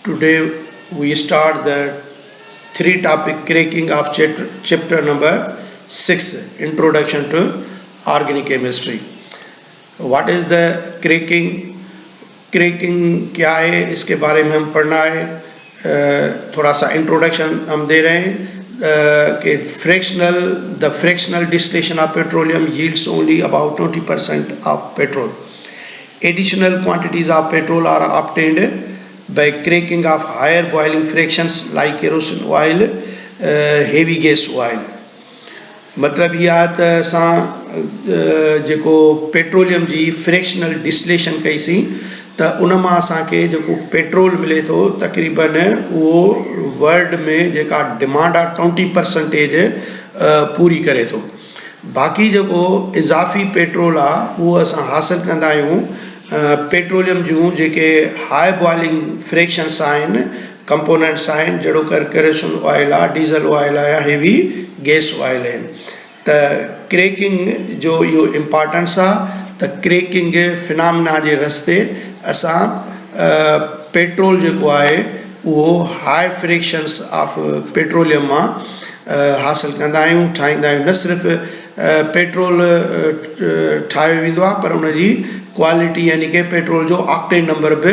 Today we start the three topic cracking of chapter number 6, Introduction to Organic Chemistry. What is the cracking? Cracking क्या है इसके बारे में हम पढ़ना है. थोड़ा सा इंट्रोडक्शन हम दे रहे हैं कि the fractional distillation of petroleum yields only about 20% of petrol. Additional quantities of petrol are obtained by cracking of higher boiling fractions like kerosene oil, heavy gas oil. मतलब इहा त असां जेको पेट्रोलियम जी फ्रैक्शनल डिस्टिलेशन कईसीं त उन मां असांखे जेको पेट्रोल मिले थो तक़रीबन उहो वर्ल्ड में जेका डिमांड आहे 20% पूरी करे थो. बाक़ी जेको इज़ाफ़ी पेट्रोल आहे उहो असां हासिलु कंदा आहियूं पेट्रोलियम जूं जेके हाई बॉइलिंग फ्रैक्शंस आहिनि, कंपोनेंट्स आहिनि, जहिड़ो केरोसिन ऑयल आहे, डीज़ल ऑयल आहे या हेवी गैस ऑयल आहिनि. त क्रैकिंग जो इहो इम्पॉर्टेंस आहे त क्रैकिंग फिनामिना जे रस्ते असां पेट्रोल जेको आहे उहो हाई फ्रैक्शंस ऑफ पेट्रोलियम मां हासिलु कंदा आहियूं, ठाहींदा आहियूं. न सिर्फ़ु पेट्रोल ठाहियो वेंदो आहे पर उनजी क्वालिटी यानी कि पेट्रोल जो ऑक्टेन नंबर भी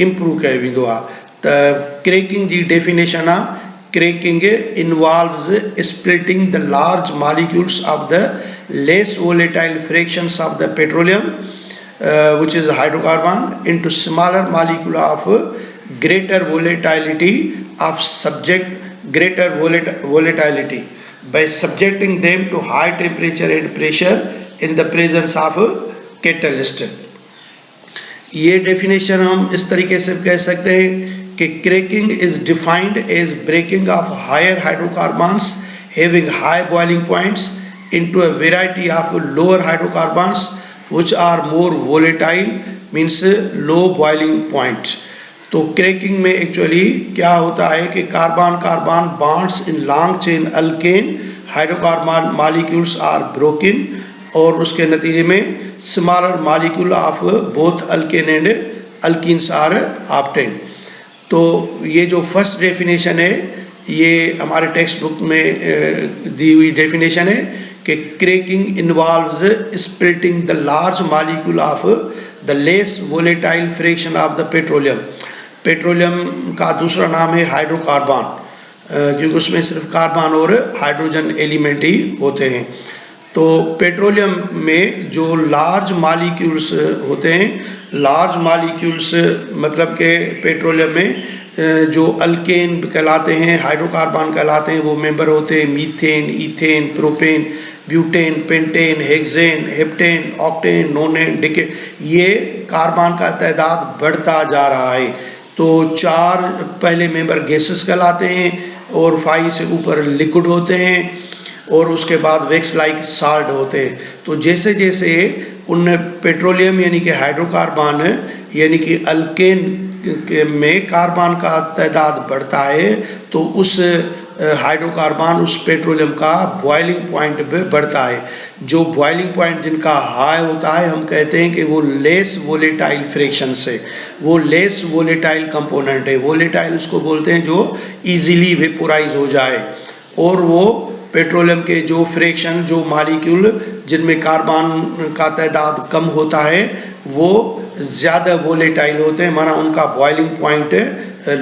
इम्प्रूव कयो वेंदो आहे. त क्रैकिंग जी डेफिनेशन आहे cracking involves splitting the large molecules of the less volatile fractions of the petroleum, which is hydrocarbon, into smaller molecule of greater volatility volatility by subjecting them to high temperature and pressure in the presence of catalyst. ये definition हम इस तरीके से कह सकते हैं कि cracking is defined as breaking of higher hydrocarbons having high boiling points into a variety of lower hydrocarbons which are more volatile, means low boiling point. तो cracking में एक्चुअली क्या होता है कि carbon carbon bonds in long chain alkane hydrocarbon molecules are broken और उसके नतीजे में smaller molecule of both alkane and alkenes are obtained. तो ये जो फर्स्ट डेफिनेशन है ये हमारे टेक्स्ट बुक में दी हुई डेफिनेशन है कि cracking involves splitting the large molecule of the less volatile fraction of the petroleum. Petroleum का दूसरा नाम है हाइड्रोकार्बन, क्योंकि उसमें सिर्फ कार्बन और हाइड्रोजन एलिमेंट ही होते हैं. तो पेट्रोलियम में जो लार्ज मॉलिक्यूल्स होते हैं, लार्ज मॉलिक्यूल्स मतलब कि पेट्रोलियम में जो अल्केन कहलाते हैं, हाइड्रोकार्बन कहलाते हैं, वो मेंबर होते हैं methane, ethane, propane, butane, pentane, hexane, heptane, octane, nonane, decane. ये कार्बन का तादाद बढ़ता जा रहा है. तो 4 पहले मेंबर गैसेस कहलाते हैं और 5 से ऊपर लिक्विड होते हैं और उसके बाद वैक्स लाइक साल्ट होते हैं. तो जैसे जैसे उन पेट्रोलियम यानी कि हाइड्रोकार्बन यानी कि अल्केन में कार्बन का तादाद बढ़ता है तो उस हाइड्रोकार्बन उस पेट्रोलियम का बॉइलिंग पॉइंट भी बढ़ता है. जो बॉइलिंग पॉइंट जिनका हाई होता है हम कहते हैं कि वो लेस वोलेटाइल फ्रैक्शन से, वो लेस वोलेटाइल कंपोनेंट है. वोलेटाइल उसको बोलते हैं जो इजीली वेपोराइज हो जाए, और वो पेट्रोलियम के जो फ्रैक्शन जो मॉलिक्यूल जिनमें कार्बन का तादाद कम होता है वो ज़्यादा वोलेटाइल होते हैं, माना उनका बॉइलिंग पॉइंट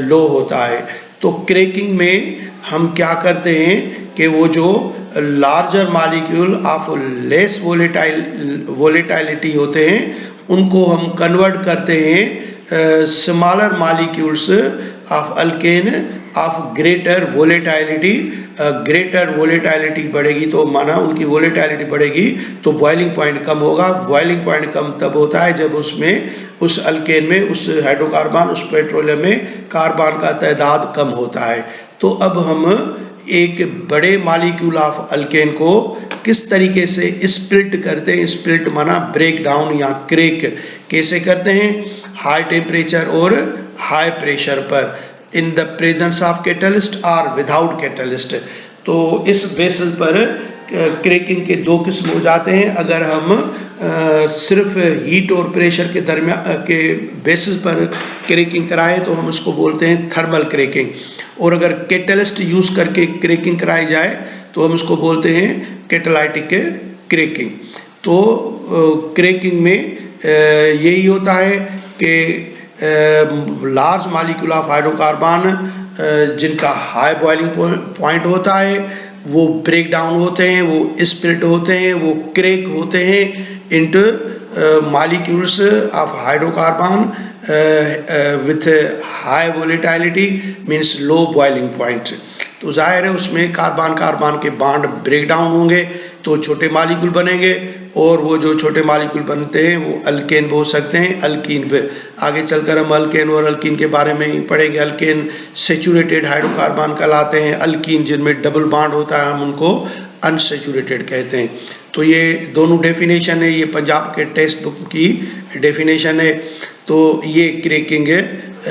लो होता है. तो क्रैकिंग में हम क्या करते हैं कि वो जो larger molecule of less volatility होते हैं उनको हम कन्वर्ट करते हैं smaller molecules of alkane of greater volatility. Greater volatility बढ़ेगी तो माना उनकी वोलेटाइलिटी बढ़ेगी तो बॉइलिंग पॉइंट कम होगा. बॉइलिंग पॉइंट कम तब होता है जब उसमें उस अल्केन में उस हाइड्रोकार्बन उस पेट्रोलियम में कार्बन का तादाद कम होता है. तो अब हम एक बड़े मॉलिक्यूल ऑफ अल्केन को किस तरीके से स्प्लिट करते हैं. स्प्लिट माना ब्रेक डाउन या क्रैक कैसे करते हैं? हाई टेम्परेचर और हाई प्रेशर पर, in the presence of catalyst और विदाउट कैटलिस्ट. तो इस बेसिस पर क्रैकिंग के दो किस्म हो जाते हैं। अगर हम सिर्फ हीट और प्रेशर के दरमियान के बेसिस पर क्रैकिंग कराएं तो हम उसको बोलते हैं थर्मल क्रैकिंग, और अगर कैटलिस्ट यूज़ करके क्रैकिंग कराई जाए तो हम उसको बोलते हैं कैटालिटिक क्रैकिंग। तो क्रैकिंग में यही होता है कि लार्ज मॉलिक्यूल ऑफ हाइड्रोकार्बन जिनका हाई बॉइलिंग पॉइंट होता है वो ब्रेक डाउन होते हैं, वो स्प्लिट होते हैं, वो क्रैक होते हैं into molecules of hydrocarbon with high volatility means low boiling point। तो जाहिर है उसमें कार्बन कार्बन के बॉन्ड ब्रेक डाउन होंगे तो छोटे मॉलिक्यूल बनेंगे, और वो जो छोटे मॉलिक्यूल बनते हैं वो अल्केन हो सकते हैं, अल्कीन पे। आगे चलकर हम अल्केन और अल्कीन के बारे में ही पढ़ेंगे। अल्केन सेचुरेटेड हाइड्रोकार्बन कहलाते हैं, अल्कीन जिनमें डबल बॉन्ड होता है हम उनको अनसेचुरेटेड कहते हैं। तो ये दोनों डेफिनेशन है, ये पंजाब के टेक्स्ट बुक की डेफिनेशन है। तो ये क्रैकिंग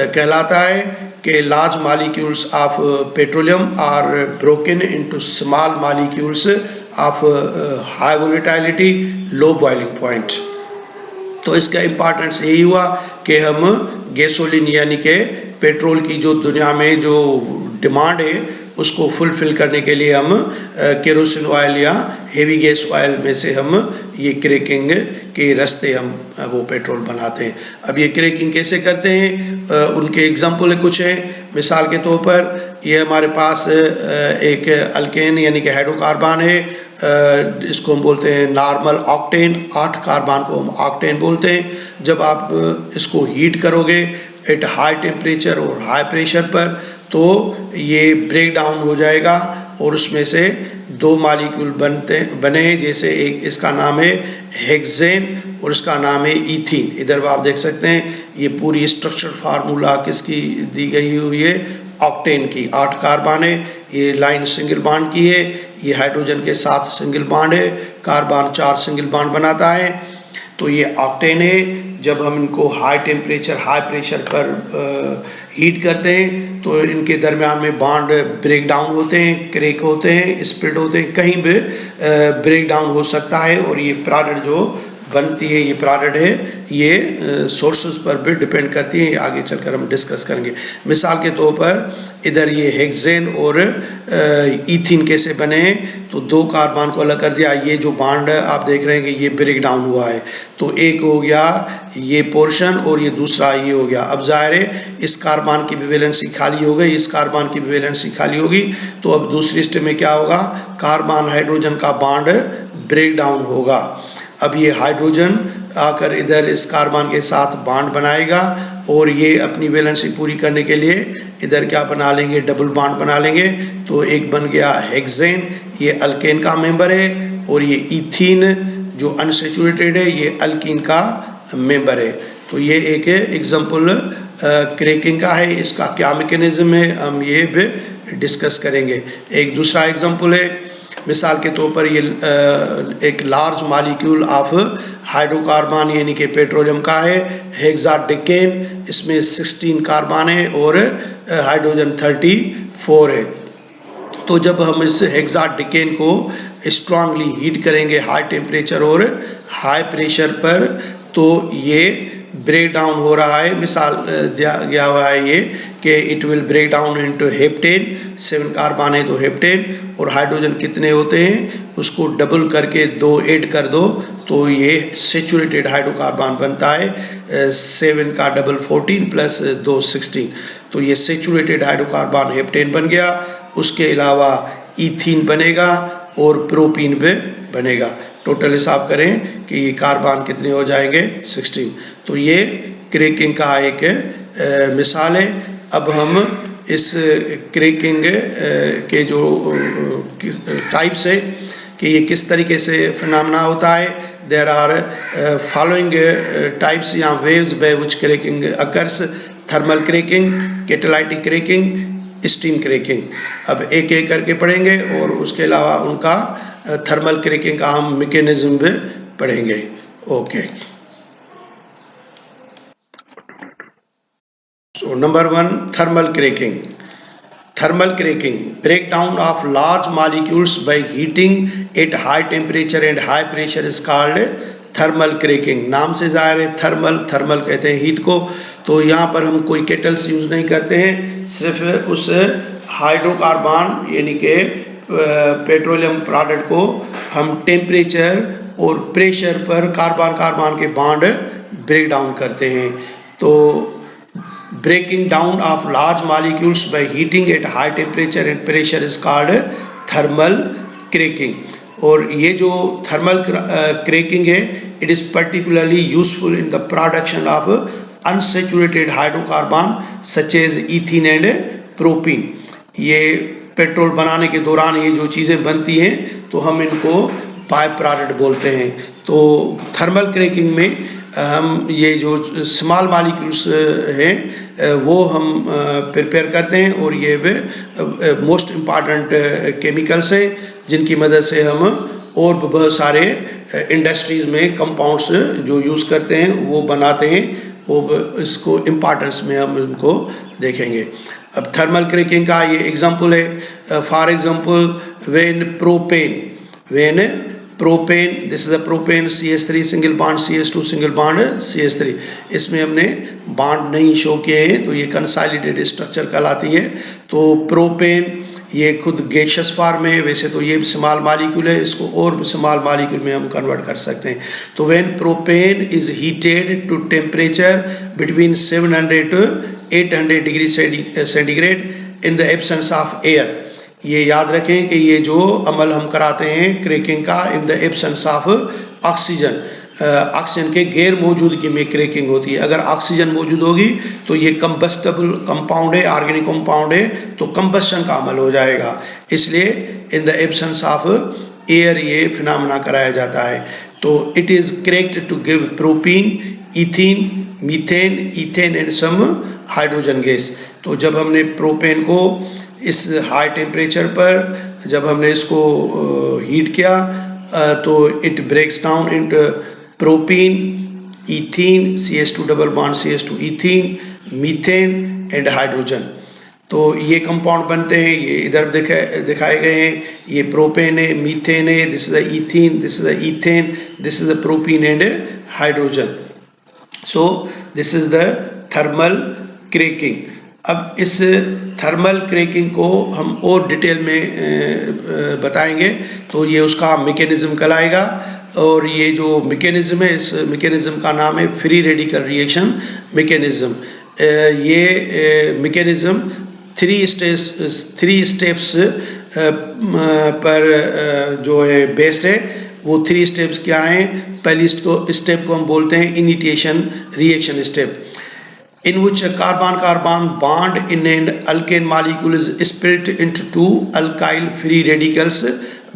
कहलाता है कि large molecules of petroleum are broken into small molecules of high volatility low boiling point. तो इसका इम्पोर्टेंस यही हुआ कि हम गैसोलीन यानी कि पेट्रोल की जो दुनिया में जो डिमांड है उसको फुलफिल करने के लिए हम केरोसिन ऑयल या हेवी गैस ऑयल में से हम ये क्रैकिंग के रास्ते हम वो पेट्रोल बनाते हैं। अब ये क्रैकिंग कैसे करते हैं, उनके एग्जाम्पल कुछ हैं। मिसाल के तौर पर ये हमारे पास एक अल्केन यानी कि हाइड्रोकार्बन है, इसको हम बोलते हैं नॉर्मल ऑक्टेन, 8 कार्बन को हम ऑक्टेन बोलते हैं। जब आप इसको हीट करोगे एट हाई टेम्परेचर और हाई प्रेशर पर तो ये ब्रेक डाउन हो जाएगा और उसमें से 2 मॉलिक्यूल बने, जैसे एक इसका नाम है हेक्सेन और इसका नाम है इथीन। इधर आप देख सकते हैं ये पूरी स्ट्रक्चर फार्मूला किसकी दी गई हुई है, ऑक्टेन की। 8 कार्बन है, ये लाइन सिंगल बॉन्ड की है, ये हाइड्रोजन के साथ सिंगल बॉन्ड है, कार्बन 4 सिंगल बॉन्ड बनाता है। तो ये ऑक्टेन है। जब हम इनको हाई टेम्परेचर हाई प्रेशर पर हीट करते हैं तो इनके दरमियान में बॉन्ड ब्रेक डाउन होते हैं, क्रैक होते हैं, स्प्लिट होते हैं, कहीं भी ब्रेक डाउन हो सकता है। और ये प्रोडक्ट जो बनती है, ये प्रोडक्ट है, ये सोर्सेज पर भी डिपेंड करती है, आगे चलकर हम डिस्कस करेंगे। मिसाल के तौर पर इधर ये हेक्सेन और इथीन कैसे बने हैं, तो 2 कार्बन को अलग कर दिया। ये जो बॉन्ड आप देख रहे हैं कि ये ब्रेक डाउन हुआ है, तो एक हो गया ये पोर्शन और ये दूसरा ये हो गया। अब जाहिर है इस कार्बन की भी वैलेंसी खाली हो गई, इस कार्बन की भी वैलेंसी खाली होगी, तो अब दूसरी स्टेप में क्या होगा, कार्बन हाइड्रोजन का बॉन्ड ब्रेक डाउन होगा। अब ये हाइड्रोजन आकर इधर इस कार्बन के साथ बॉन्ड बनाएगा और ये अपनी वैलेंसी पूरी करने के लिए इधर क्या बना लेंगे, डबल बॉन्ड बना लेंगे। तो एक बन गया हेक्सेन, ये अल्केन का मेंबर है, और ये इथीन जो अनसेचुरेटेड है ये अल्कीन का मेंबर है। तो ये एक एग्जांपल क्रैकिंग का है, इसका क्या मैकेनिज्म है हम ये भी डिस्कस करेंगे। एक दूसरा एग्जांपल है, मिसाल के तौर पर ये एक लार्ज मॉलिक्यूल ऑफ हाइड्रोकार्बन यानी कि पेट्रोलियम का है, हेक्साडेकेन, इसमें 16 कार्बन है और हाइड्रोजन 34 है। तो जब हम इस हेक्साडेकेन को स्ट्रांगली हीट करेंगे हाई टेम्परेचर और हाई प्रेशर पर, तो ये ब्रेक डाउन हो रहा है। मिसाल दिया गया हुआ है ये कि it will break down into heptane, 7 carbon है तो हेप्टेन, और हाइड्रोजन कितने होते हैं उसको डबल करके 2 ऐड कर दो तो ये सेचुरेटेड हाइड्रोकार्बन बनता है। 7 का डबल 14 प्लस 2 16, तो ये सेचुरेटेड हाइड्रोकार्बन हेप्टेन बन गया। उसके अलावा इथीन बनेगा और प्रोपीन भी बनेगा। टोटल हिसाब करें कि ये कार्बन कितने हो जाएंगे, 16। तो ये क्रैकिंग का एक मिसाल है। अब हम इस क्रैकिंग के जो टाइप्स है कि ये किस तरीके से फिनोमेना होता है, देयर आर फॉलोइंग टाइप्स या waves by which cracking occurs: thermal cracking, catalytic cracking, steam cracking. अब एक एक करके पढ़ेंगे और उसके अलावा उनका थर्मल क्रैकिंग का हम मैकेनिज्म भी पढ़ेंगे। Okay, so number 1 thermal cracking. thermal cracking, breakdown of large molecules by heating at high temperature and high pressure is called thermal cracking. नाम से जाहिर है थर्मल, थर्मल कहते हैं हीट को। तो यहाँ पर हम कोई केटल्स यूज नहीं करते हैं, सिर्फ उस हाइड्रोकार्बन यानी कि पेट्रोलियम प्रोडक्ट को हम टेम्परेचर और प्रेशर पर कार्बन कार्बन के बॉन्ड ब्रेक डाउन करते हैं। तो breaking down of large molecules by heating at high temperature and pressure is called thermal cracking। और ये जो थर्मल cracking है, it is particularly useful in the production of unsaturated hydrocarbon such as ethene and propene। ये petrol बनाने के दौरान ये जो चीज़ें बनती हैं तो हम इनको बाय प्रोडक्ट बोलते हैं। तो थर्मल क्रैकिंग में हम ये जो स्मॉल मॉलिक्यूल्स हैं वो हम प्रिपेयर करते हैं, और ये मोस्ट इम्पॉर्टेंट केमिकल्स हैं जिनकी मदद से हम और बहुत सारे इंडस्ट्रीज़ में कंपाउंड्स जो यूज़ करते हैं वो बनाते हैं। वो इसको इम्पॉर्टेंस में हम इनको देखेंगे। अब थर्मल क्रैकिंग का ये एग्जांपल है, for example when propane, this is the propane CH3 single bond CH2 single bond CH3, इसमें हमने बॉन्ड नहीं शो किए हैं तो ये कंसोलिडेटेड स्ट्रक्चर कहलाती है। तो प्रोपेन ये खुद गैसियस फॉर्म है, वैसे तो ये स्मॉल मॉलिक्यूल है, इसको और स्मॉल मॉलिक्यूल में हम कन्वर्ट कर सकते हैं। तो when propane is heated to temperature between 700 to 800 degree centigrade in the absence of air. ये याद रखें कि ये जो अमल हम कराते हैं क्रैकिंग का इन the absence of oxygen, oxygen के गैर मौजूदगी में क्रैकिंग होती है। अगर ऑक्सीजन मौजूद होगी तो ये कंबस्टेबल कंपाउंड है, ऑर्गेनिक कंपाउंड है, तो कंबस्शन का अमल हो जाएगा। इसलिए in the absence of air ये फिनोमेना कराया जाता है। तो it is cracked to give propene, ethene, methane, ethane and some hydrogen gas. तो जब हमने प्रोपेन को इस हाई टेम्परेचर पर जब हमने इसको हीट किया तो it breaks down into propene, ethene, CH2 double bond CH2 ethene, methane and hydrogen. तो ये कंपाउंड बनते हैं, ये इधर दिखाए गए हैं। ये प्रोपेन है, मीथेन है, this is the ethene, this is the ethane, this is the propene and hydrogen. So this is the thermal cracking. अब इस थर्मल क्रैकिंग को हम और डिटेल में बताएंगे तो ये उसका मैकेनिज्म कहलाएगा। और ये जो मैकेनिज्म है, इस मैकेनिज्म का नाम है फ्री रेडिकल रिएक्शन मैकेनिज्म। ये मैकेनिज्म थ्री स्टेप्स पर जो है बेस्ड है। वो 3 स्टेप्स क्या हैं? पहली स्टेप को हम बोलते हैं initiation reaction step, in which a carbon-carbon bond in an alkane molecule is split into 2 alkyl free radicals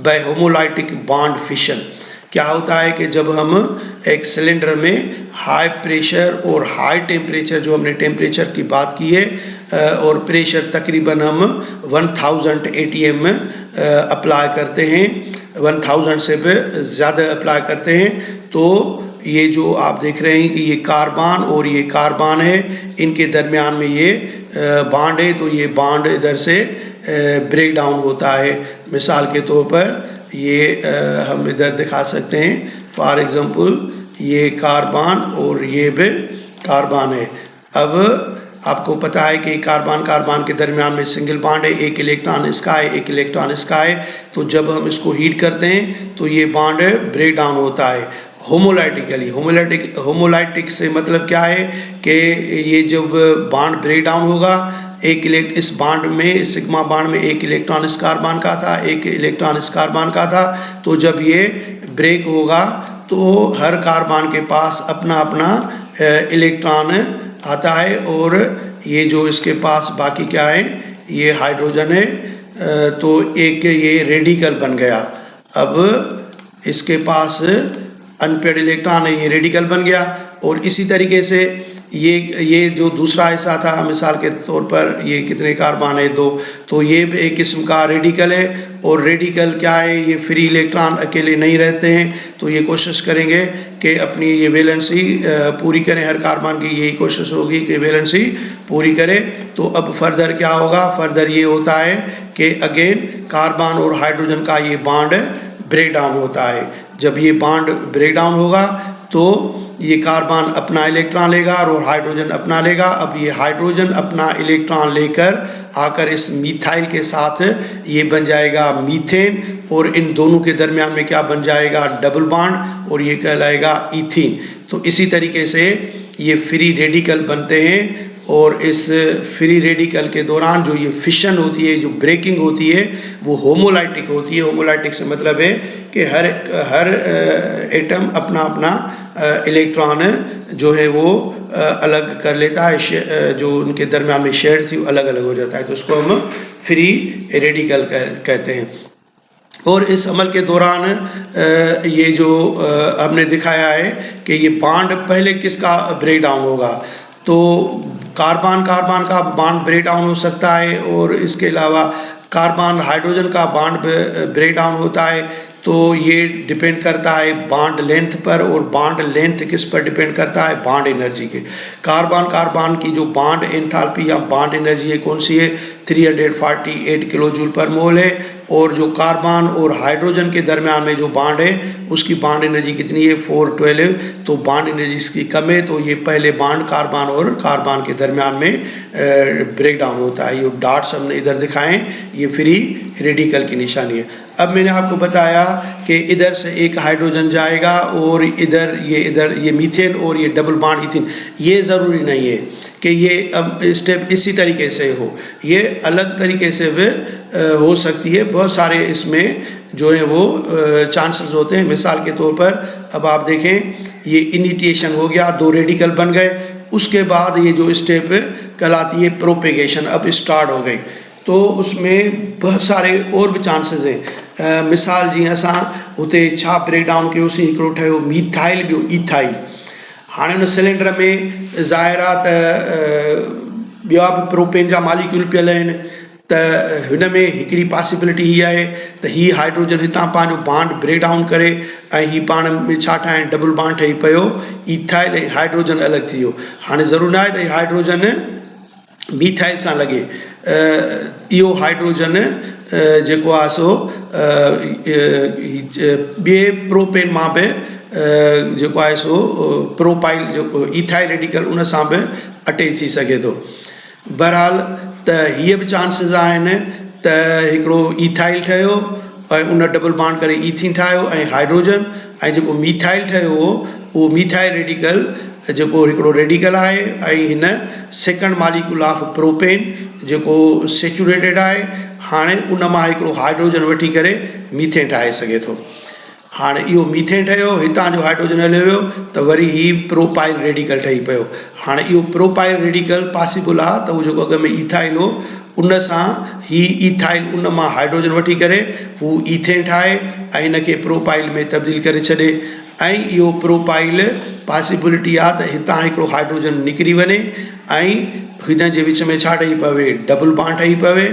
by homolytic bond fission। क्या होता है कि जब हम एक सिलेंडर में हाई प्रेशर और हाई टेम्परेचर, जो हमने टेम्परेचर की बात की है, और प्रेशर तकरीबन हम 1000 ATM अप्लाई करते हैं, 1000 से भी ज़्यादा अप्लाई करते हैं। तो ये जो आप देख रहे हैं कि ये कार्बन और ये कार्बन है, इनके दरमियान में ये बॉन्ड है, तो ये बॉन्ड इधर से ब्रेक डाउन होता है। मिसाल के तौर पर ये हम इधर दिखा सकते हैं, फॉर एग्जांपल ये कार्बन और ये भी कार्बन है। अब आपको पता है कि कार्बन कार्बन के दरमियान में सिंगल बॉन्ड है, एक इलेक्ट्रॉन इसका है, एक इलेक्ट्रॉन इसका है। तो जब हम इसको हीट करते हैं तो ये बॉन्ड ब्रेक डाउन होता है होमोलाइटिकली। होमोलाइटिक से मतलब क्या है कि ये जब बॉन्ड ब्रेक डाउन होगा, इस बॉन्ड में, सिग्मा बॉन्ड में एक इलेक्ट्रॉन इस कार्बन का था, एक इलेक्ट्रॉन इस कार्बन का था। तो जब ये ब्रेक होगा तो हर कार्बन के पास अपना अपना इलेक्ट्रॉन आता है, और ये जो इसके पास बाकी क्या है, ये हाइड्रोजन है, तो एक ये रेडिकल बन गया। अब इसके पास अनपेड इलेक्ट्रॉन है, ये रेडिकल बन गया। और इसी तरीके से ये जो दूसरा हिस्सा था, मिसाल के तौर पर ये कितने कार्बन है, 2, तो ये भी एक किस्म का रेडिकल है। और रेडिकल क्या है, ये फ्री इलेक्ट्रॉन अकेले नहीं रहते हैं, तो ये कोशिश करेंगे कि अपनी ये वैलेंसी पूरी करें। हर कार्बन की यही कोशिश होगी कि वैलेंसी पूरी करे। तो अब फर्दर क्या होगा, फर्दर ये होता है कि अगेन कार्बन और हाइड्रोजन का ये बॉन्ड ब्रेक डाउन होता है। जब ये बॉन्ड ब्रेक डाउन होगा तो ये कार्बन अपना इलेक्ट्रॉन लेगा और हाइड्रोजन अपना लेगा। अब ये हाइड्रोजन अपना इलेक्ट्रॉन लेकर आकर इस मीथाइल के साथ ये बन जाएगा मीथेन, और इन दोनों के दरमियान में क्या बन जाएगा, डबल बॉन्ड, और ये कहलाएगा ईथीन। तो इसी तरीके से ये फ्री रेडिकल बनते हैं। और इस फ्री रेडिकल के दौरान जो ये फिशन होती है, जो ब्रेकिंग होती है, वो होमोलाइटिक होती है। होमोलाइटिक से मतलब है कि हर एटम अपना अपना इलेक्ट्रॉन जो है वो अलग कर लेता है, जो उनके दरमियान में शेयर थी अलग अलग हो जाता है। तो उसको हम फ्री रेडिकल कहते हैं। और इस अमल के दौरान ये जो हमने दिखाया है कि ये बॉन्ड पहले किसका ब्रेक डाउन होगा, तो कार्बन का बॉन्ड ब्रेक डाउन हो सकता है, और इसके अलावा कार्बन हाइड्रोजन का बॉन्ड ब्रेक डाउन होता है। तो ये डिपेंड करता है बॉन्ड लेंथ पर, और बॉन्ड लेंथ किस पर डिपेंड करता है, बॉन्ड एनर्जी के। कार्बन की जो बॉन्ड एंथैल्पी या बॉन्ड एनर्जी है कौन सी है, 348 किलो जूल पर मोल है। और जो कार्बन और हाइड्रोजन के दरमियान में जो बॉन्ड है उसकी बॉन्ड एनर्जी कितनी है, 412। तो बॉन्ड एनर्जी इसकी कम है, तो ये पहले बॉन्ड कार्बन और कार्बन के दरमियान में ब्रेक डाउन होता है। ये डॉट्स हमने इधर दिखाएं, ये फ्री रेडिकल की निशानी है। अब मैंने आपको बताया कि इधर से एक हाइड्रोजन जाएगा और इधर ये मीथेन और ये डबल बॉन्ड इथीन। ये ज़रूरी नहीं है कि ये अब स्टेप इसी तरीके से हो, ये अलग तरीके से भी हो सकती है। बहुत सारे इसमें जो है वो चांसेस होते हैं। मिसाल के तौर पर अब आप देखें, ये इनिटिएशन हो गया, 2 रेडिकल बन गए। उसके बाद ये जो स्टेप कहलाती है प्रोपेगेशन, अब स्टार्ट हो गई। तो उसमें बहुत सारे और भी चांसेस हैं। मिसाल जी असां उते छा ब्रेक डाउन कयोसीं, हिकिड़ो ठहियो मीथाइल, ॿियो ईथाइल। हाणे हुन सिलेंडर में ज़ाहिर आहे त ॿिया बि प्रोपेन जा मालिक्यूल पियल आहिनि, त हिन में हिकिड़ी पॉसिबिलिटी हीअ आहे त हीअ हाइड्रोजन हितां पंहिंजो बॉन्ड ब्रेक डाउन करे ऐं हीअ पाण में छा ठाहिनि, डबल बॉन्ड ठही पियो, ईथाइल ऐं हाइड्रोजन अलॻि थी वियो। हाणे ज़रूरी न आहे त हाइड्रोजन मीथाइल सां लॻे। इहो हाइड्रोजन जेको आहे सो ॿिए प्रोपेन मां बि जेको आहे सो प्रोपाइल जेको ईथाइल रेडिकल उन सां बि अटैच थी सघे थो। बहरहाल त हीअ बि चांसिस आहिनि त हिकिड़ो ईथाइल ठहियो ऐं उन डबल बॉन्ड करे ईथीन ठाहियो ऐं हाइड्रोजन, ऐं जेको मीथाइल ठहियो हो उहो मीथाइल रेडिकल जेको हिकिड़ो रेडिकल आहे, ऐं हिन सेकंड मालिक्यूल ऑफ प्रोपेन जेको सेचुरेटेड आहे, हाणे उन मां हिकिड़ो हाइड्रोजन वठी करे मीथेन ठाहे सघे थो। हाणे इहो मीथेन ठहियो, हितां जो हाइड्रोजन हलियो वियो त वरी ही प्रोपाइल रेडिकल ठही पियो। हाणे इहो प्रोपाइल रेडिकल पॉसिबल आहे त उहो जेको अॻ में ईथाइल हो उन सां ही ईथाइल उन मां हाइड्रोजन वठी करे हू ईथेन ठाहे ऐं हिनखे प्रोपाइल में तब्दील करे छॾे। ऐं इहो प्रोपाइल पॉसिबिलिटी आहे त हितां हिकिड़ो हाइड्रोजन निकिरी वञे ऐं हिन जे विच में छा ठही पवे, डबल बॉन्ड ठही पवे,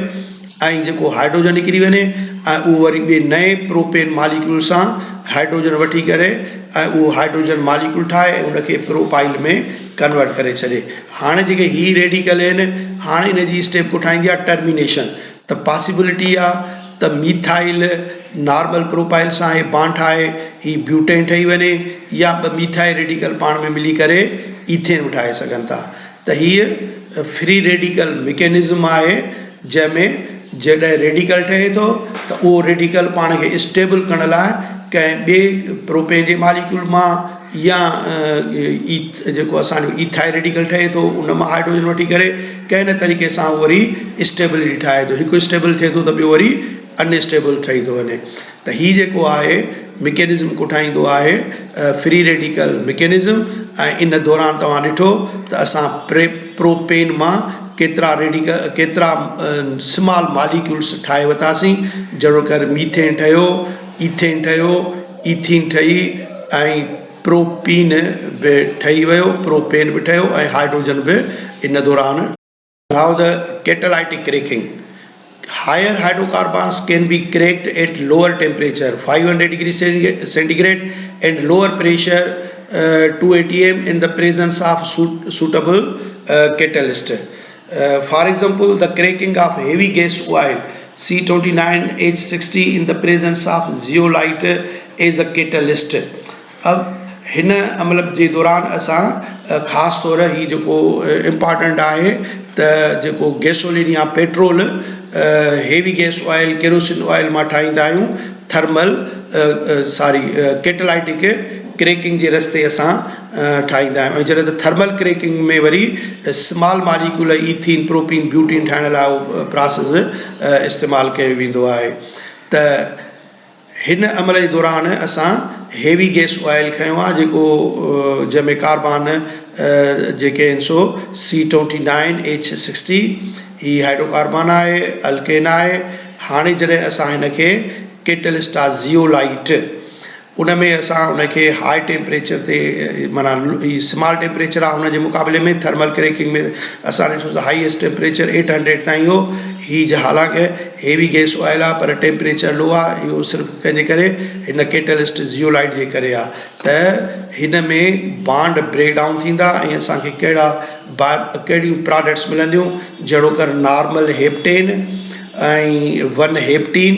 ऐं जेको हाइड्रोजन निकिरी वञे ऐं उहो वरी ॿिए नए प्रोपेन मालिक्यूल सां हाइड्रोजन वठी करे ऐं उहो हाइड्रोजन मालिक्यूल ठाहे ऐं उनखे प्रोपाइल में कन्वर्ट करे छॾे। हाणे जेके ही रेडिकल आहिनि, हाणे इन जी स्टेप कोठाईंदी आहे टर्मिनेशन। त पॉसिबिलिटी आहे त मीथाइल नॉर्मल प्रोपाइल सां हे बॉन्ड ठाहे ही ब्यूटेन ठही वञे, या ॿ मीथाइल रेडिकल पाण में मिली करे ईथेन ठाहे सघनि था। त हीअ फ्री रेडिकल मैकेनिज़्म आहे जंहिंमें जॾहिं रेडिकल ठहे थो त उहो रेडिकल पाण खे स्टेबल करण लाइ कंहिं ॿिए प्रोपेन जे मालिक्यूल मां या जेको असांजो ईथाइल रेडिकल ठहे थो उन मां हाइड्रोजन वठी करे कंहिं न तरीक़े सां वरी स्टेबिलिटी ठाहे थो। हिकु स्टेबल थिए थो त ॿियो वरी अनस्टेबल ठही थो वञे। त हीअ जेको आहे मैकेनिज़्म कोठाईंदो आहे फ्री रेडिकल मैकेनिज़्म। ऐं इन दौरान तव्हां ॾिठो त असां प्रोपेन मां केतिरा स्मॉल मालिक्यूल्स ठाहे वरितासीं, जहिड़ो कर मीथेन ठहियो, ईथेन ठहियो, ईथीन ठही ऐं प्रोपीन बि ठही वियो, प्रोपेन बि ठहियो ऐं हाइड्रोजन बि इन दौरान. Now the catalytic cracking. Higher hydrocarbons can be cracked at lower temperature, 500 degrees centigrade, and lower pressure, 2 atm, in the presence of suitable catalyst. For example, the cracking of heavy gas oil C29H60 in the presence of zeolite is a catalyst. अब हिन अमल जे दौरान असां ख़ासि तौर ही जेको important आहे त जेको गैसोलिन या petrol heavy gas oil kerosene oil मां ठाहींदा आहियूं थर्मल कैटेलाइटिक क्रैकिंग जे रस्ते असां ठाहींदा आहियूं. ऐं जॾहिं त थर्मल क्रैकिंग में worry small molecule ethene propene butene ठाहिण लाइ उहो प्रोसेस इस्तेमालु कयो वेंदो आहे. त हिन अमल जे दौरान असां हेवी गैस ऑयल खयो आहे जेको जंहिंमें कार्बन जेके आहिनि सो C29H60 ही हाइड्रोकार्बन आहे, अल्केन आहे. हाणे जॾहिं असां हिन खे कैटलिस्ट आहे ज़ियोलाइट, उन में असां उनखे हाई टेम्परेचर ते माना ही स्मॉल टेम्परेचर आहे हुन जे मुक़ाबले में थर्मल क्रैकिंग में असां ॾिसो त हाईएस्ट टेम्परेचर 800 ताईं हो. हीअ हालांकि हेवी गैस ऑयल आहे पर टेम्परेचर लो आहे. इहो सिर्फ़ु कंहिंजे करे हिन कैटलिस्ट ज़ियोलाइट जे करे आहे. त हिन में बॉन्ड ब्रेक डाउन थींदा ऐं असांखे कहिड़ियूं प्रोडक्ट्स मिलंदियूं जहिड़ो कर नॉर्मल हेप्टेन ऐं 1 हेप्टीन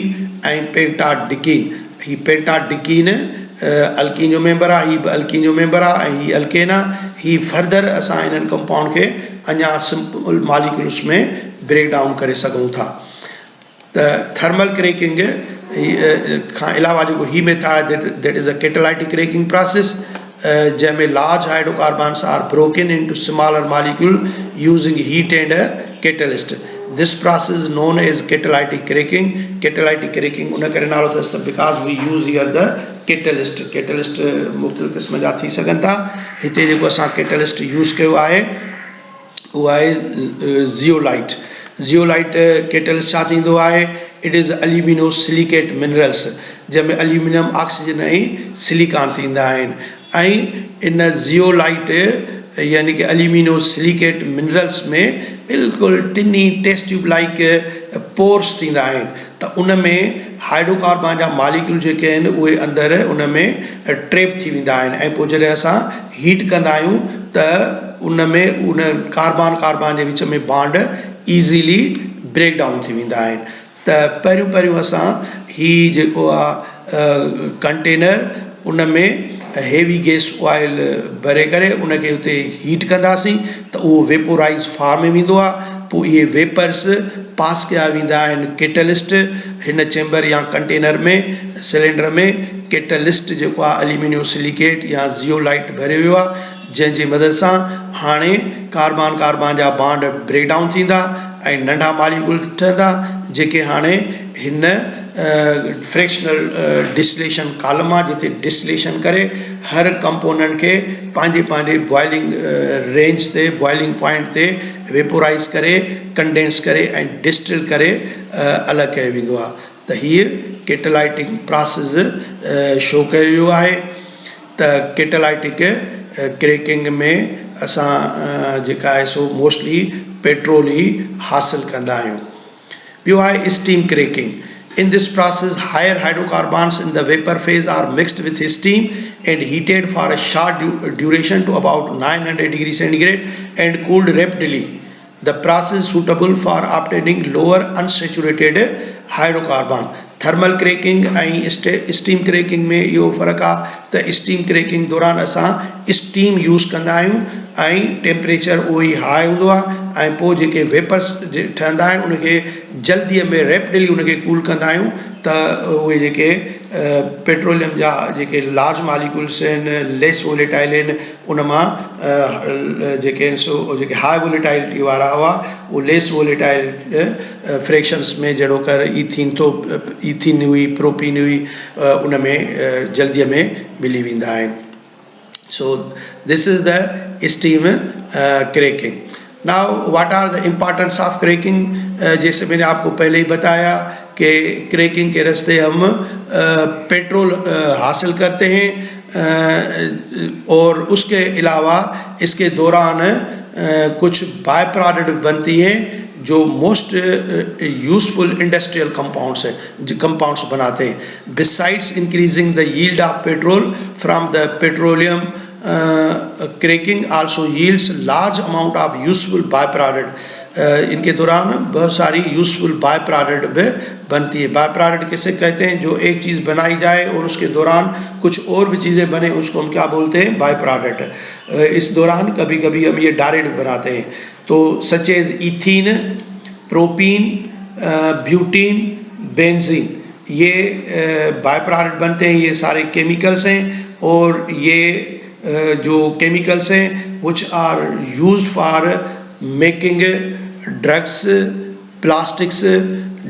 ऐं पेंटाडिकीन. ही पेंटाडिकीन अल्कीन जो मेंबर आहे, हीअ बि अल्कीन जो मेंबर आहे ऐं हीअ अल्केन आहे. हीअ फर्दर असां इन्हनि कंपाउंड खे अञा सिंपल मॉलिक्यूल्स में ब्रेक डाउन करे सघूं था. त थर्मल क्रैकिंग खां अलावा जेको ही method that is a catalytic cracking process जंहिंमें large hydrocarbons are broken into smaller molecule using heat and catalyst. This process is known as catalytic cracking. Catalytic cracking उन करे नालो अथसि because we use here the catalyst. Catalyst मुख़्तलिफ़ क़िस्म जा थी सघनि था. हिते जेको असां catalyst यूज़ कयो आहे उहो आहे ज़ियोलाइट. ज़ियोलाइट कैटलिस्ट छा थींदो आहे? इट इज़ अल्यूमिनो सिलिकेट मिनरल्स जंहिंमें अल्यूमिनियम ऑक्सीजन ऐं सिलिकॉन थींदा आहिनि. ऐं इन ज़ियोलाइट यानी कि अल्यूमिनो सिलिकेट मिनरल्स में बिल्कुलु tiny test tube like pores थींदा आहिनि. त उन में हाइड्रोकार्बन जा मॉलिक्यूल जेके आहिनि उहे अंदरि उन में ट्रेप थी वेंदा आहिनि. ऐं पोइ जॾहिं असां हीट कंदा आहियूं त उन में उन कार्बन जे विच में बॉन्ड ईज़ीली ब्रेक डाउन थी वेंदा आहिनि. त पहिरियों असां ही जेको आहे कंटेनर उन में हेवी गैस ऑयल भरे करे उनखे उते हीट कंदासीं त उहो वेपोराइज़ फॉर्म में वेंदो आहे. पोइ इहे वेपर्स पास कया वेंदा आहिनि कैटलिस्ट हिन चैम्बर या कंटेनर में सिलेंडर में. कैटलिस्ट जेको आहे अल्यूमिनियो सिलिकेट या ज़ियोलाइट भरे वियो आहे जंहिंजी मदद सां हाणे कार्बन जा बॉन्ड ब्रेक डाउन थींदा ऐं नंढा मॉलिक्यूल ठहंदा जेके हाणे हिन फ्रैक्शनल डिस्टिलेशन कॉलम आहे जिते डिस्टिलेशन करे हर कंपोनेंट खे पंहिंजे बॉइलिंग रेंज ते बॉइलिंग पॉइंट ते वेपोराइज़ करे कंडेंस करे ऐं डिस्टिल करे अलॻि कयो वेंदो आहे. त हीअ कैटेलाइटिक प्रोसेस शो कयो वियो आहे. त कैटेलाइटिक क्रैकिंग में असां जेका आहे सो मोस्टली पेट्रोल ई हासिलु कंदा आहियूं. ॿियो आहे steam cracking. In this process, higher hydrocarbons in the vapor phase are mixed with steam and heated for a short duration to about 900 degrees centigrade and cooled rapidly. The process is suitable for obtaining lower unsaturated hydrocarbon. Thermal cracking ऐं steam cracking में इहो फ़र्क़ु आहे त steam cracking दौरान असां steam use कंदा आहियूं ऐं टेम्परेचर उहो ई हाई हूंदो आहे ऐं पोइ जेके वेपर्स ठहंदा आहिनि उनखे जल्दीअ में रैपिडली उनखे कूल कंदा आहियूं त उहे जेके पेट्रोलियम जा जेके लार्ज मॉलिक्यूल्स आहिनि लेस वोलेटाइल आहिनि उन मां जेके आहिनि सो जेके हाई वोलेटाइलिटी वारा हुआ उहे लेस वोलेटाइल फ्रैक्शंस में जहिड़ो कर ईथीन हुई प्रोपीन हुई उन में जल्दीअ में मिली वेंदा आहिनि. So this is the steam cracking. Now what are the importance of cracking, जैसे मैंने आपको पहले ही बताया कि क्रैकिंग के रास्ते हम पेट्रोल हासिल करते हैं और उसके अलावा इसके दौरान कुछ बाय प्रोडक्ट बनती हैं जो मोस्ट यूजफुल इंडस्ट्रियल कंपाउंड्स है, जो कंपाउंड्स बनाते हैं। Besides increasing the yield of petrol from the petroleum, cracking also yields large amount of useful by product. इनके दौरान बहुत सारी यूजफुल बाय प्रोडक्ट भी बनती है। बाय प्रोडक्ट किसे कहते हैं? जो एक चीज़ बनाई जाए और उसके दौरान कुछ और भी चीज़ें बने, उसको हम क्या बोलते हैं? By product. इस दौरान कभी कभी हम ये डायरेक्ट बनाते हैं, तो such as ethene, propene, butene, benzene, ये बाय प्रोडक्ट बनते हैं। ये सारे केमिकल्स हैं और ये जो केमिकल्स हैं which are used for making drugs, plastics,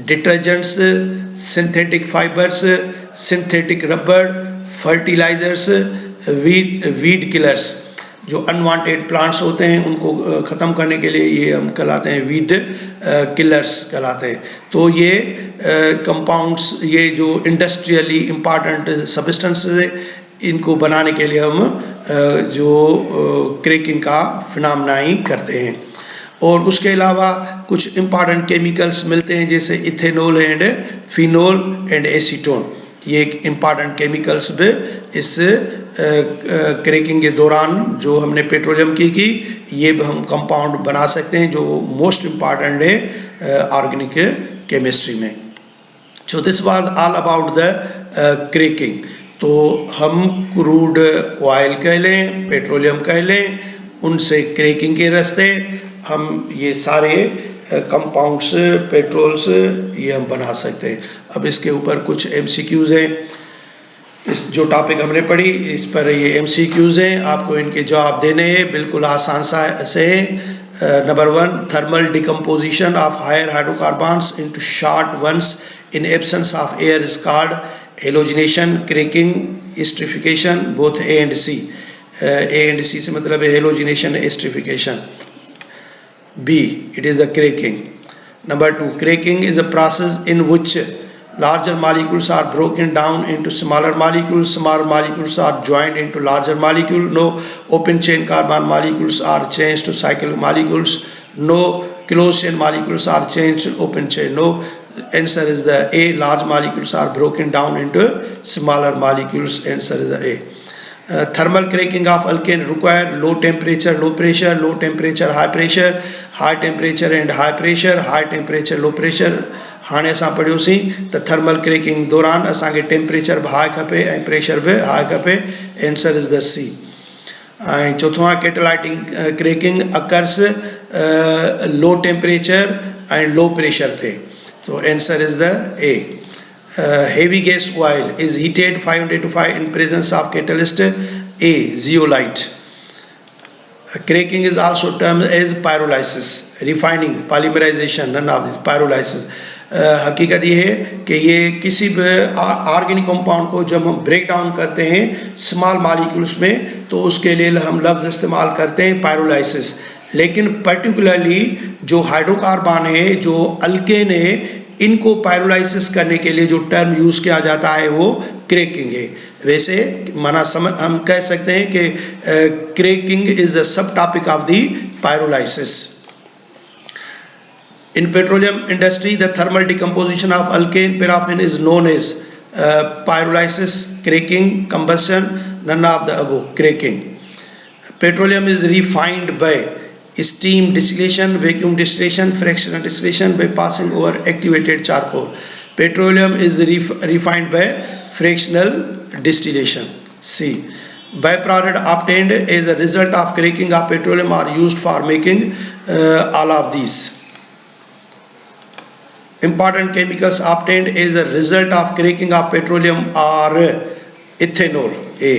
detergents, synthetic fibres, synthetic rubber, fertilisers, weed killers. जो अनवांटेड प्लांट्स होते हैं उनको ख़त्म करने के लिए ये हम कहलाते हैं वीड किलर्स कहलाते हैं। तो ये कंपाउंड्स, ये जो इंडस्ट्रियली इम्पॉर्टेंट सब्सटेंसेस है, इनको बनाने के लिए हम जो क्रैकिंग का फिनोमेना ही करते हैं। और उसके अलावा कुछ इम्पॉर्टेंट केमिकल्स मिलते हैं जैसे ethanol and phenol and acetone. ये एक इम्पॉर्टेंट केमिकल्स भी इस क्रैकिंग के दौरान जो हमने पेट्रोलियम की ये भी हम कंपाउंड बना सकते हैं जो मोस्ट इम्पॉर्टेंट है ऑर्गेनिक केमिस्ट्री में। So this was all about the cracking. तो हम क्रूड ऑयल कह लें, पेट्रोलियम कह लें, उनसे क्रैकिंग के रास्ते हम ये सारे कंपाउंड्स, पेट्रोल्स ये हम बना सकते हैं। अब इसके ऊपर कुछ MCQs हैं। इस जो टॉपिक हमने पढ़ी इस पर ये MCQs हैं, आपको इनके जवाब देने हैं, बिल्कुल आसान से है। Number 1, thermal decomposition of higher hydrocarbons into short ones in absence of air is called halogenation, cracking, esterification, both A and C। A and C से मतलब है halogenation, esterification. B, it is the cracking. Number 2, cracking is a process in which larger molecules are broken down into smaller molecules. Smaller molecules are joined into larger molecule. No open chain carbon molecules are changed to cyclic molecules. No closed chain molecules are changed to open chain. No, answer is the A. Large molecules are broken down into smaller molecules. Answer is the A. Thermal cracking of alkane require low temperature, low pressure, low temperature, high pressure, high temperature and high pressure, high temperature, low pressure। हाणे असां पढ़ियोसीं त thermal cracking दौरान असांखे temperature बि high खपे ऐं pressure बि high खपे। Answer is the C। ऐं चौथों आहे catalytic cracking occurs low temperature ऐं लो प्रेशर ते। तो answer is the A। Heavy gas oil is heated 505 in presence of catalyst A, zeolite। Cracking is also termed as pyrolysis, refining, polymerization, none of this pyrolysis। हकीकत ये है कि ये किसी भी ऑर्गेनिक कंपाउंड को जब हम ब्रेक डाउन करते हैं स्मॉल मॉलिक्यूल्स में तो उसके लिए हम लफ्ज़ इस्तेमाल करते हैं पायरोलाइसिस। लेकिन पर्टिकुलरली जो हाइड्रोकार्बन है, जो अल्केन है, इनको पायरोलाइसिस करने के लिए जो टर्म यूज़ किया जाता है वो क्रैकिंग है। वैसे माना हम कह सकते हैं कि क्रैकिंग इज अ सब topic of the pyrolysis. In petroleum industry, the thermal decomposition of alkane paraffin is known as pyrolysis, cracking, combustion, none of the above, cracking। Petroleum is refined by steam distillation, vacuum distillation, fractional distillation by passing over activated charcoal। Petroleum is refined by fractional distillation। C, byproduct obtained as a result of cracking of petroleum are used for making all of these। Important chemicals obtained as a result of cracking of petroleum are ethanol, A।